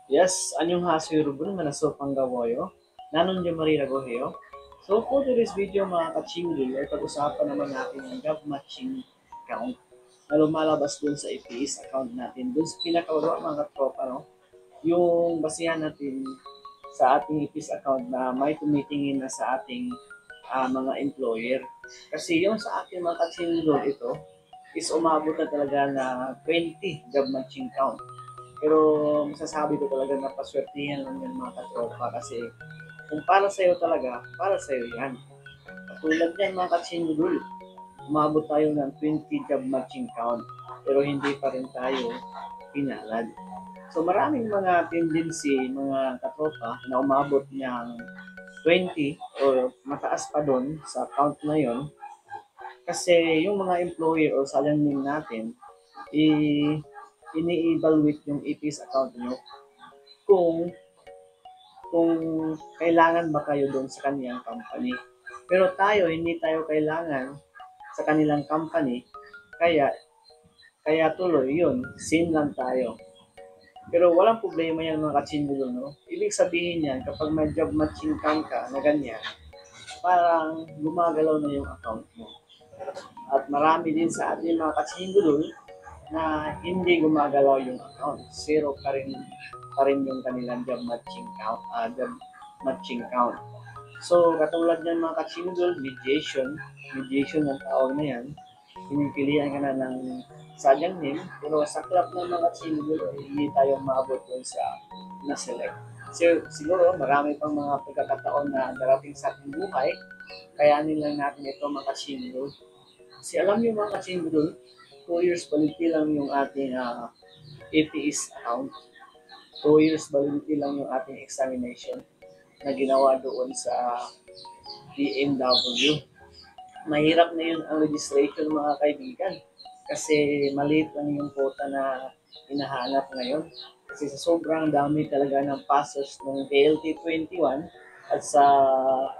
Yes, 안녕하세요 manaso panggawoyo. Nanon yung mariragoheyo. So for today's video mga kachingli, ay pag-usapan naman natin ang job matching account na lumalabas dun sa APS account natin. Dun sa pinakawala mga katropa, no? Yung basihan natin sa ating APS account na may tumitingin na sa ating mga employer. Kasi yung sa ating mga kachingli ito is umabot na talaga na 20 job matching count. Pero masasabi ko talaga na paswertihan lang yan mga katropa kasi kung para sa'yo talaga, para sa'yo yan. Katulad yan mga katsinudul, umabot tayo ng 20 job matching count pero hindi pa rin tayo pinalad. So maraming mga tendency, mga katropa na umabot ng 20 o mataas pa doon sa count na yon kasi yung mga employer o salamin natin, ini-evaluate yung EPS account nyo kung kung kailangan ba kayo doon sa kaniyang company. Pero tayo, hindi tayo kailangan sa kanilang company, kaya kaya tuloy yun, sin lang tayo. Pero walang problema yan mga katsindulo, no? Ibig sabihin yan, kapag may job matching ka na ganyan, parang gumagalaw na yung account mo. At marami din sa ating mga katsindulo na hindi gumagalaw yung account. Zero pa rin yung kanilang job matching count. So, katulad ng mga katsingol, mediation ng tawag na yan, pinipilian ka na ng sadyang name, pero sa club ng mga katsingol, hindi tayo maabot dun sa na-select. So, siguro, marami pang mga pagkakataon na darating sa ating buhay, kayanin lang natin ito mga katsingol. Kasi alam niyo mga katsingol, 2 years validity lang yung ating APS account. 2 years validity lang yung ating examination na ginawa doon sa BMW. Mahirap na yun ang registration mga kaibigan kasi maliit lang yung quota na hinahanap ngayon. Kasi sa sobrang dami talaga ng passes ng KLT 21 at sa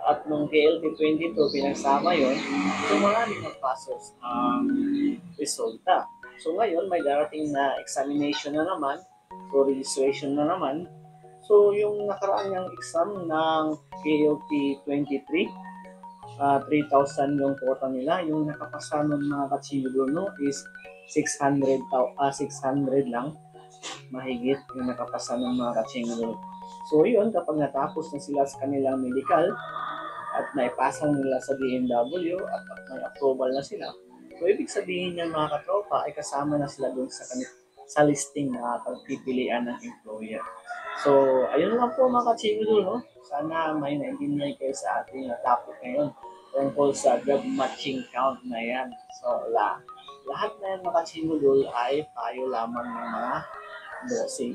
at nung KLT 22 pinagsama yon, so marami ng passes ang resulta. So ngayon may darating na examination na naman, so registration na naman. So yung nakaraan niyang exam ng KLT 23, 3,000 yung quota nila. Yung nakapasa ng mga katsilo no is 600 lang mahigit yung nakapasa ng mga katsilo. So yun, kapag natapos na sila sa kanilang medical at naipasa nila sa BMW at may approval na sila, so ibig sabihin niyan mga katropa ay kasama na sila doon sa listing na pagpipilian ng employer. So, ayun lang po mga katsingolo, no? Sana may naintindihan kayo sa ating topic ngayon tungkol sa job matching count na yan. So, lahat na yan mga katsingolo ay payo lamang ng mga bossing.